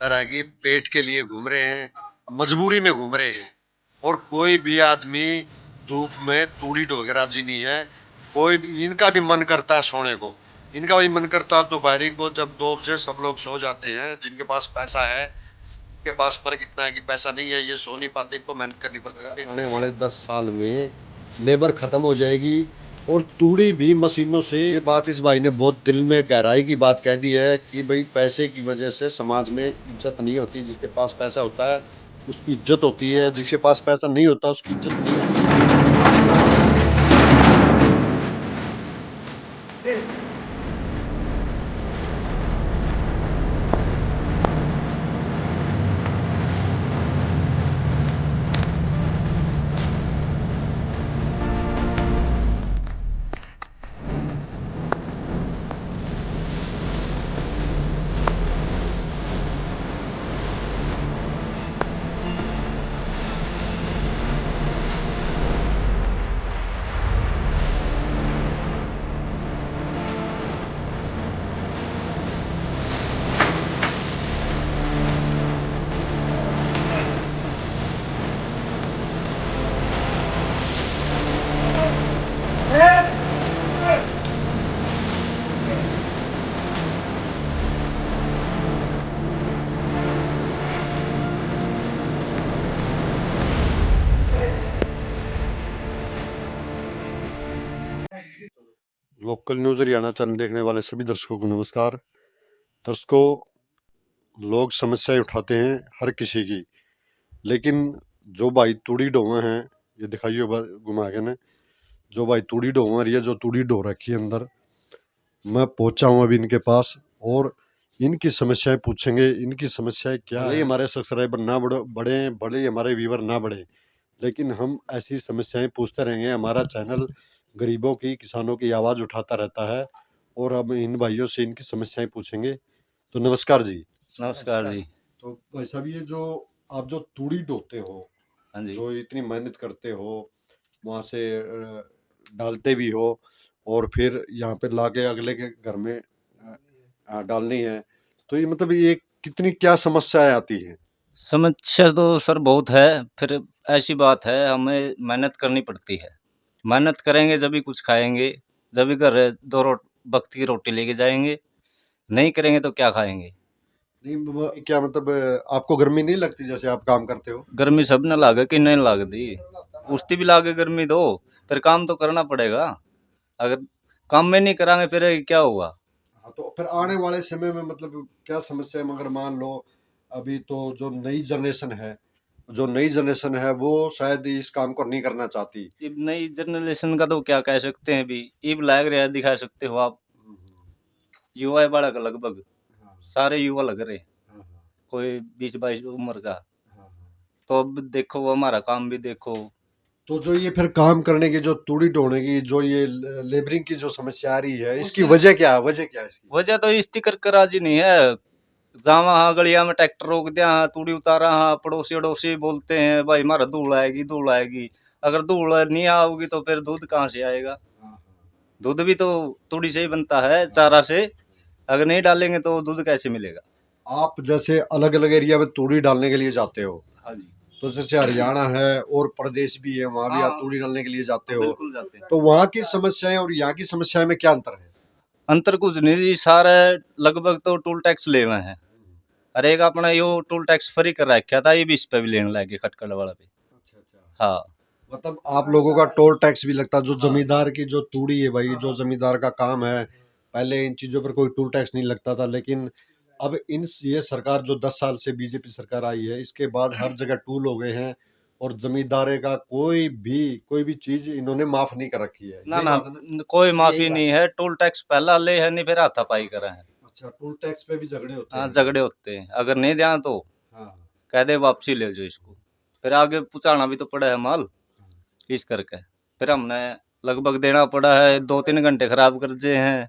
तरह की पेट के लिए घूम रहे हैं, मजबूरी में घूम रहे हैं। और कोई भी आदमी धूप में तूड़ी ढोके राजी नहीं है। कोई भी, इनका भी मन करता है सोने को, इनका भी मन करता है दोपहरी को, जब 2 बजे सब लोग सो जाते हैं, जिनके पास पैसा है, के पास फर्क इतना है कि पैसा नहीं है, ये सो नहीं पाते, इनको मेहनत करनी पड़ती है। आने वाले 10 साल में लेबर खत्म हो जाएगी और तूड़ी भी मशीनों से। ये बात इस भाई ने बहुत दिल में गहराई की बात कह दी है कि भाई पैसे की वजह से समाज में इज्जत नहीं होती। जिसके पास पैसा होता है उसकी इज्जत होती है, जिसके पास पैसा नहीं होता उसकी इज्जत नहीं होती। लोकल न्यूज हरियाणा चैनल देखने वाले सभी दर्शकों को नमस्कार। दर्शकों, लोग समस्याएं उठाते हैं हर किसी की, लेकिन जो भाई तूड़ी ढोवे हैं, ये दिखाइए घुमा के ने, जो भाई तूड़ी ढो रही है, जो तूड़ी ढो रखी है अंदर, मैं पहुंचा हूं अभी इनके पास और इनकी समस्याएं पूछेंगे। इनकी समस्याएं क्या है। हमारे सब्सक्राइबर ना बढ़े बड़े, हमारे व्यूवर ना बढ़े, लेकिन हम ऐसी समस्याएं पूछते रहेंगे। हमारा चैनल गरीबों की, किसानों की आवाज उठाता रहता है और अब इन भाइयों से इनकी समस्याएं पूछेंगे। तो नमस्कार जी। नमस्कार जी। तो भाई साहब, ये जो आप जो तूड़ी ढोते हो, हाँ जी। जो इतनी मेहनत करते हो, वहां से डालते भी हो और फिर यहाँ पे लाके अगले के घर में डालनी है, तो ये मतलब ये कितनी क्या समस्याएं आती हैं? समस्या तो सर बहुत है। फिर ऐसी बात है, हमें मेहनत करनी पड़ती है। मेहनत करेंगे जभी कुछ खाएंगे, जभी घर वक्त की रोटी लेके जाएंगे। नहीं करेंगे तो क्या खाएंगे। नहीं क्या मतलब आपको गर्मी नहीं लगती जैसे आप काम करते हो? गर्मी सब न लागे कि नहीं लागती, उठती भी लागे गर्मी तो फिर काम तो करना पड़ेगा। अगर काम में नहीं करांगे फिर क्या होगा। हाँ, तो फिर आने वाले समय में मतलब क्या समस्या है? मगर मान लो अभी तो जो नई जनरेशन है वो शायद इस काम को नहीं करना चाहती। अब नई जनरेशन का तो क्या कह सकते हैं। भी ईब लाग रहा है, दिखा सकते हो आप। युवा बालक लगभग हाँ, सारे युवा लग रहे, हाँ, हाँ, कोई 20-22 उम्र का। हाँ, हाँ। तो अब देखो वो हमारा काम भी देखो। तो जो ये फिर काम करने की, जो तूड़ी ढोने की, जो ये लेबरिंग की जो समस्या आ रही है, इसकी वजह क्या है? वजह क्या है इसकी? वजह तो इस कर राजी नहीं है। जावा हाँ गलिया में ट्रैक्टर रोक दिया, हाँ तूड़ी उतारा, हाँ पड़ोसी अड़ोसी बोलते हैं भाई हमारा धूल आएगी धूल आएगी। अगर धूल नहीं आओगी तो फिर दूध कहाँ से आएगा। हाँ, दूध भी तो तूड़ी से ही बनता है, चारा से। अगर नहीं डालेंगे तो दूध कैसे मिलेगा। आप जैसे अलग अलग एरिया में तूड़ी डालने के लिए जाते हो, हाँ जी। तो जैसे हरियाणा है और प्रदेश भी है, वहां भी आप हाँ तूड़ी डालने के लिए जाते हो, बिल्कुल जाते हैं। तो वहां की समस्याएं और यहाँ की समस्याएं में क्या अंतर है? अंतर कुछ नहीं जी, सारे लगभग तो टोल टैक्स ले हुए हैं। हर एक अपना यो टोल टैक्स फ्री कर रखा था, ये भी इस पे भी लेने लगे खटखड़ वाला पे। अच्छा, अच्छा। हाँ। मतलब आप लोगों का टोल टैक्स भी लगता है? जो जमींदार की जो तूड़ी है भाई, जो जमींदार का काम है, पहले इन चीजों पर कोई टोल टैक्स नहीं लगता था, लेकिन अब इन ये सरकार जो 10 साल से बीजेपी सरकार आई है, इसके बाद हर जगह टूल हो गए हैं और जमींदारे का कोई भी चीज इन्होंने माफ नहीं कर रखी है। ना यही ना, बात है ना? कोई माफी नहीं है। टोल टैक्स पहला ले है, नहीं फिर हाथापाई करा है। अच्छा, टोल टैक्स पे भी झगड़े होते हाँ हैं? झगड़े होते हैं, अगर नहीं दिया तो हाँ, कह दे वापसी ले जाओ इसको। फिर आगे पहुंचाना भी तो पड़ा है माल, इस करके फिर हमने लगभग देना पड़ा है। 2-3 घंटे खराब कर दिए हैं।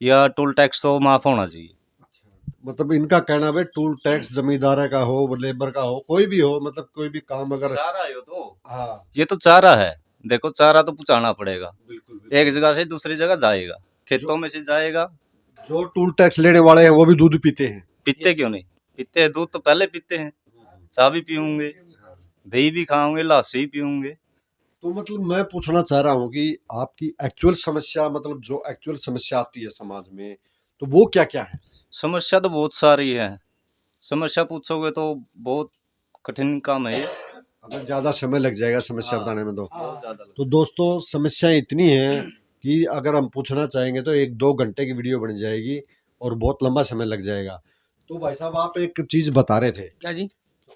या टोल टैक्स तो माफ होना चाहिए। अच्छा। मतलब इनका कहना है टोल टैक्स जमींदार का हो, लेबर का हो, कोई भी हो, मतलब कोई भी काम अगर। चारा है तो, हाँ, ये तो चारा है। देखो चारा तो पहुंचाना पड़ेगा, बिल्कुल बिल्कुल। एक जगह से दूसरी जगह जाएगा, जो खेतों में से जाएगा। जो टोल टैक्स लेने वाले हैं वो भी दूध पीते हैं? पीते क्यों नहीं। पीते हैं दूध तो पहले पीते हैं, चाय भी पीऊंगे, दही भी खाओगे, लस्सी भी पीऊंगे। तो मतलब मैं पूछना चाह रहा हूँ कि आपकी एक्चुअल समस्या, मतलब जो एक्चुअल समस्या आती है समाज में, तो वो क्या क्या है? समस्या तो बहुत सारी है, समस्या पूछोगे तो बहुत कठिन काम है ये। अगर ज्यादा समय लग जाएगा समस्या हाँ, बताने में बहुत ज्यादा तो दोस्तों समस्याएं इतनी हैं कि अगर हम पूछना चाहेंगे तो 1-2 घंटे की वीडियो बन जाएगी और बहुत लंबा समय लग जाएगा। तो भाई साहब आप एक चीज बता रहे थे, क्या जी?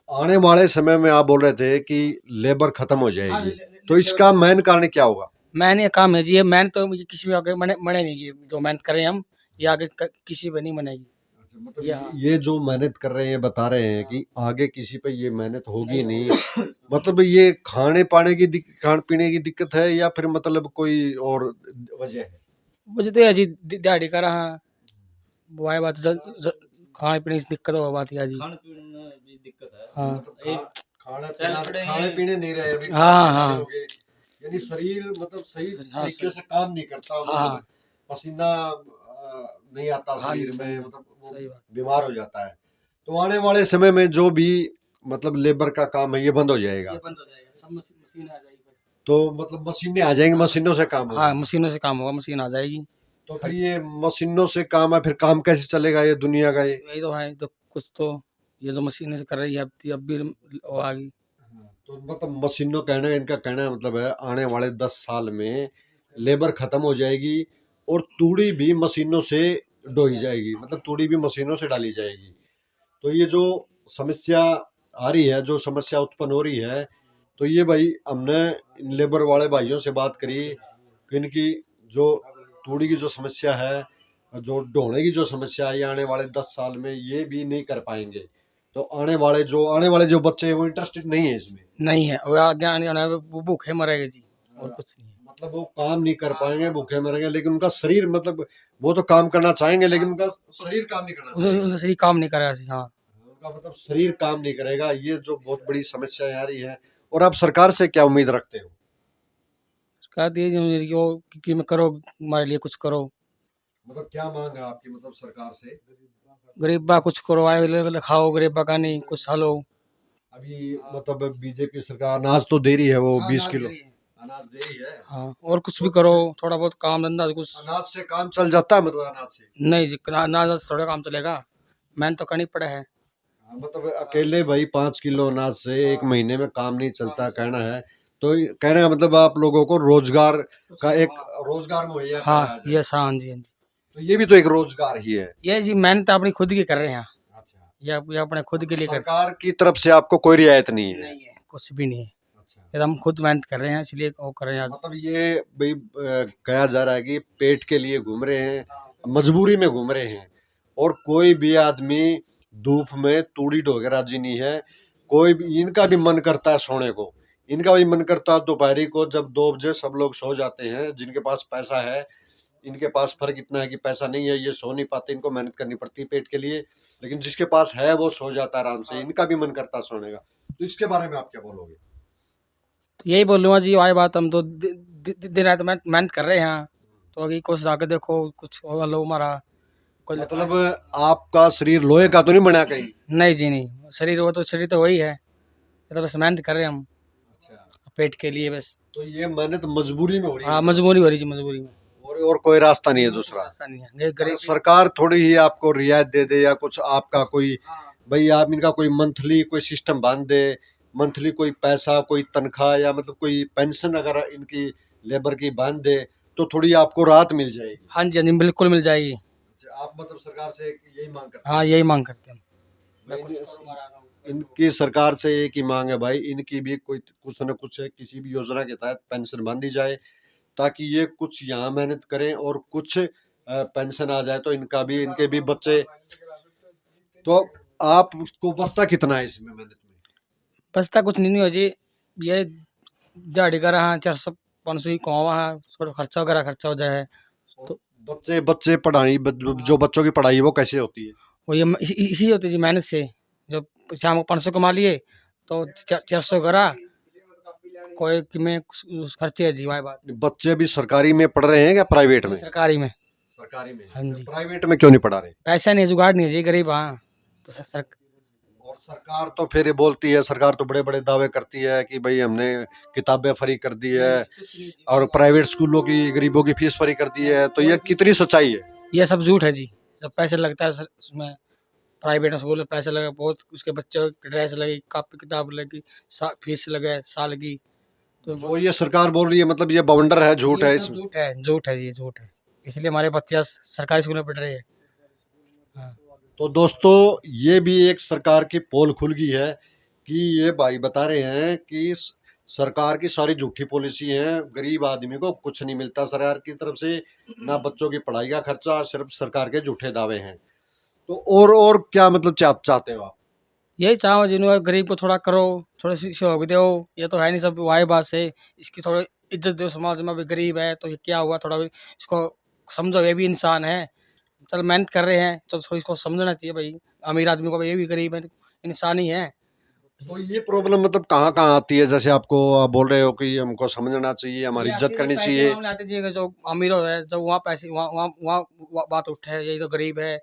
आने वाले समय में आप बोल रहे थे कि लेबर खत्म हो जाएगी, तो इसका मेन कारण क्या होगा? मैंने काम है जी, ये मैंने तो मुझे किसी भी आगे मने नहीं, ये जो मेहनत करें हम, ये आगे किसी पे नहीं बनेगी। अच्छा, मतलब या ये जो मेहनत कर रहे हैं बता रहे हैं कि आगे किसी पे ये मेहनत होगी नहीं। मतलब ये खाने पाने की खाने पीने की दिक्कत है या फिर मतलब कोई और वजह है? मुझे तो ये जी दिहाड़ी कर रहा, वो है बात, खाने पीने की दिक्कत हो बात है जी। खाने पीने में भी दिक्कत है। हाँ मतलब खाना चल पड़े खाने हैं। पीने नहीं रहे अभी, हाँ, खाने हाँ। वाले हो गए, यानी शरीर मतलब सही हाँ, तरीके से काम नहीं करता, हाँ, मतलब पसीना नहीं आता हाँ शरीर जी, में, सही मतलब वो सही बात। बीमार हो जाता है। तो आने वाले समय में जो भी मतलब लेबर का काम है ये बंद हो जाएगा, ये बंद हो जाएगा, सब मशीन आ जाएगी। तो मतलब मशीनें आ जाएंगी, मशीनों से काम हाँ, होगा। मशीनों से काम होगा, मशीन आ जाएगी। तो फिर ये मशीनों से काम है, फिर काम कैसे चलेगा ये दुनिया का ये? यही तो है, तो कुछ तो ये जो मशीनें से कर रही है अब भी वो आ गई। तो मतलब मशीनों कहना, इनका कहना मतलब है आने वाले 10 साल में लेबर खत्म हो जाएगी और तूड़ी भी मशीनों से ढोई जाएगी, मतलब तूड़ी भी मशीनों से डाली जाएगी। तो ये जो समस्या आ रही है, जो समस्या उत्पन्न हो रही है, तो ये भाई हमने इन लेबर वाले भाइयों से बात करी कि इनकी जो तूड़ी की जो समस्या है, जो ढोने की जो समस्या है, ये आने वाले 10 साल में ये भी नहीं कर पाएंगे। तो आने वाले जो बच्चे हैं वो इंटरेस्टेड नहीं है इसमें, नहीं है, वो आगे आने वाला है, वो भूखे मरेगा जी, और कुछ नहीं है। मतलब वो काम नहीं कर पाएंगे, भूखे मरेंगे, लेकिन उनका शरीर मतलब वो तो काम करना चाहेंगे लेकिन उनका शरीर काम नहीं करना चाहेगा, उसने सही काम नहीं करा जी। हाँ, उनका मतलब शरीर काम नहीं करेगा। ये जो बहुत बड़ी समस्या आ रही है। और आप सरकार से क्या उम्मीद रखते हो? कह दिए जी मुझे कि वो कि मैं करो, हमारे लिए कुछ करो, मतलब क्या मांग है आपकी, मतलब सरकार से? गरीबा कुछ करो, आए खाओ, गरीबा का नहीं कुछ हलो। अभी मतलब बीजेपी सरकार अनाज तो दे रही है, वो हाँ, 20 किलो अनाज दे रही है। हाँ, और कुछ भी करो, थोड़ा बहुत काम धंधा कुछ। अनाज से काम चल जाता है, मतलब अनाज से? नहीं जी, ना थोड़ा काम चलेगा, मेहनत तो करनी पड़े है। हाँ, मतलब अकेले भाई 5 किलो अनाज से 1 महीने में काम नहीं चलता कहना है। तो कहना है मतलब आप लोगों को रोजगार का एक रोजगार मुहैया हाँ कराया जाए। ये हाँ जी, हाँ जी। तो ये भी तो एक रोजगार ही है। ये जी मेहनत अपनी खुद की कर रहे हैं, अच्छा, ये अपने खुद के लिए कर सरकार की तरफ से आपको कोई रियायत नहीं है? नहीं है, कुछ भी नहीं है, अच्छा, ये हम खुद मेहनत कर रहे हैं, इसलिए वो कर रहे हैं आज। मतलब ये भाई कहा जा रहा है कि पेट के लिए घूम रहे हैं, मजबूरी में घूम रहे हैं, और कोई भी आदमी धूप में तूड़ी ढोके राजी नहीं है। कोई भी, इनका भी मन करता है सोने को, इनका भी मन करता है दोपहरी को जब 2 बजे सब लोग सो जाते हैं, जिनके पास पैसा है। इनके पास फर्क इतना है कि पैसा नहीं है, ये सो नहीं पाते, इनको मेहनत करनी पड़ती है पेट के लिए, लेकिन जिसके पास है वो सो जाता है आराम से, इनका भी मन करता है सोने का। तो इसके बारे में आप क्या बोलोगे? तो यही बोलूँगा जी, वही बात, हम तो दिन रात मेहनत कर रहे हैं, तो अभी कोशिश आके देखो कुछ होगा लो हमारा कोई। मतलब आपका शरीर लोहे का तो नहीं बना कहीं? नहीं जी नहीं, शरीर तो वही है, ये तो बस मेहनत कर रहे हैं हम अच्छा, पेट के लिए बस। तो ये मेहनत मजबूरी में हो रही है हाँ, मतलब? मजबूरी हो रही जी, मजबूरी में। और कोई रास्ता नहीं है दूसरा? रास्ता नहीं है, अगर गरीब। सरकार थोड़ी ही आपको रियायत दे दे, या कुछ आपका कोई भाई आप इनका कोई मंथली कोई सिस्टम बांध दे, मंथली कोई पैसा, कोई तनख्वाह, या मतलब कोई पेंशन अगर इनकी लेबर की बांध दे, तो थोड़ी आपको राहत मिल जाएगी। हाँ जी, हाँ जी, बिल्कुल मिल जाएगी। अच्छा, आप मतलब सरकार से यही मांग करते हाँ, यही मांग करते हैं हम। हैं? इनकी सरकार से एक ही मांग है भाई, इनकी भी कोई कुछ न कुछ किसी भी योजना के तहत पेंशन बांधी जाए, ताकि ये कुछ यहाँ मेहनत करें और कुछ पेंशन आ जाए, तो इनका भी, इनके भी बच्चे। तो आपको बचता कितना है इसमें मेहनत में? बचता कुछ नहीं हो जी, ये दिहाड़ी का रहा 400-500 ही कमावा है, थोड़ा खर्चा वगैरह खर्चा हो जाए तो। बच्चे बच्चे पढ़ाई, जो बच्चों की पढ़ाई है वो कैसे होती है? वो ये इसी होती जी मेहनत से, जब शाम को 500 कमा लिए तो 400 करा, कोई कि में खर्चे है जी, वही बात। बच्चे अभी सरकारी में पढ़ रहे हैं या प्राइवेट में? सरकारी में। सरकारी में। हाँ जी, प्राइवेट में क्यों नहीं पढ़ा रहे? पैसा नहीं, जुगाड़ नहीं है जी, गरीब। हाँ, तो सरकार तो फिर ये बोलती है, सरकार तो बड़े बड़े दावे करती है कि भाई हमने किताबें फ्री कर दी है कुछ नहीं जी, और प्राइवेट स्कूलों की गरीबों की फीस फ्री कर दी है, तो ये कितनी सच्चाई है? ये सब झूठ है जी। जब पैसे लगता है उसमें, प्राइवेट स्कूल में पैसे लगे बहुत, उसके बच्चों की ड्रेस लगी, कॉपी किताब लगी, फीस लगे साल की। तो जो ये सरकार बोल रही है मतलब ये बवंडर है, झूठ ये है सब इसमें। झूठ है, झूठ है, ये झूठ है। इसलिए हमारे बच्चे आज सरकारी स्कूल में पढ़ रहे हैं। हाँ। तो दोस्तों ये भी एक सरकार की पोल खुल गई है कि ये भाई बता रहे हैं कि सरकार की सारी झूठी पॉलिसी है, गरीब आदमी को कुछ नहीं मिलता सरकार की तरफ से, ना बच्चों की पढ़ाई का खर्चा, सिर्फ सरकार के झूठे दावे हैं। तो और क्या मतलब चाहते हो आप? यही चाहो जिन्होंने गरीब को थोड़ा करो, थोड़ी सी सहयोग दो। ये तो है नहीं सब वाई बात से, इसकी थोड़ी इज्जत दो। समाज में भी गरीब है तो ये क्या हुआ, थोड़ा भी इसको समझो, ये भी इंसान है। चल मेहनत कर रहे हैं तो थोड़ी इसको समझना चाहिए भाई। अमीर आदमी को भाई, ये भी गरीब है, इंसान ही है। तो ये प्रॉब्लम मतलब कहाँ कहाँ आती है? जैसे आपको आप बोल रहे हो कि हमको समझना चाहिए, हमारी ये आती इज्जत है करनी पैसे के चाहिए। मामले आते चाहिए, जो अमीर है जब वहाँ पैसे, वहाँ बात उठे, ये तो गरीब है,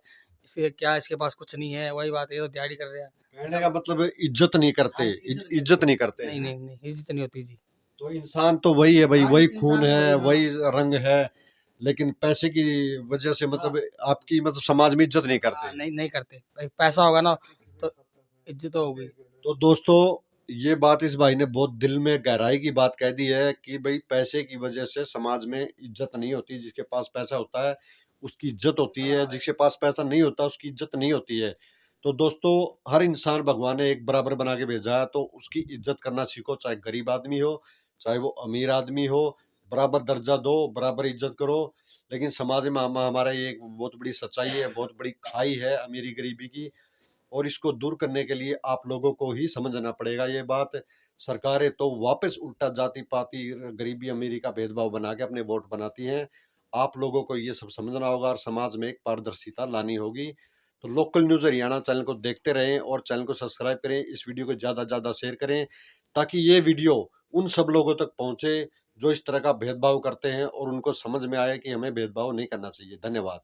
इसके क्या, इसके पास कुछ नहीं है, वही बात है, ये तो दिहाड़ी कर रहे हैं। कहने का मतलब इज्जत नहीं करते, हाँ जी, इज्जत नहीं करते नहीं हैं। नहीं नहीं, इज्जत नहीं होती जी। तो इंसान तो वही है भाई, हाँ, वही खून इंसान तो है, वही, हाँ। वही रंग है, लेकिन पैसे की वजह से मतलब आपकी मतलब समाज में इज्जत नहीं करते। हाँ, नहीं नहीं करते भाई, पैसा होगा ना तो इज्जत तो होगी। तो दोस्तों ये बात इस भाई ने बहुत दिल में गहराई की बात कह दी है कि भाई पैसे की वजह से समाज में इज्जत नहीं होती। जिसके पास पैसा होता है उसकी इज्जत होती है, जिसके पास पैसा नहीं होता उसकी इज्जत नहीं होती है। तो दोस्तों हर इंसान भगवान ने एक बराबर बना के भेजा है, तो उसकी इज्जत करना सीखो, चाहे गरीब आदमी हो चाहे वो अमीर आदमी हो, बराबर दर्जा दो, बराबर इज्जत करो। लेकिन समाज में हमारा ये एक बहुत बड़ी सच्चाई है, बहुत बड़ी खाई है अमीरी गरीबी की, और इसको दूर करने के लिए आप लोगों को ही समझना पड़ेगा ये बात। सरकारें तो वापस उल्टा जाति पाति गरीबी अमीरी का भेदभाव बना के अपने वोट बनाती हैं। आप लोगों को ये सब समझना होगा और समाज में एक पारदर्शिता लानी होगी। तो लोकल न्यूज़ हरियाणा चैनल को देखते रहें और चैनल को सब्सक्राइब करें, इस वीडियो को ज़्यादा से ज़्यादा शेयर करें, ताकि ये वीडियो उन सब लोगों तक पहुँचे जो इस तरह का भेदभाव करते हैं और उनको समझ में आए कि हमें भेदभाव नहीं करना चाहिए। धन्यवाद।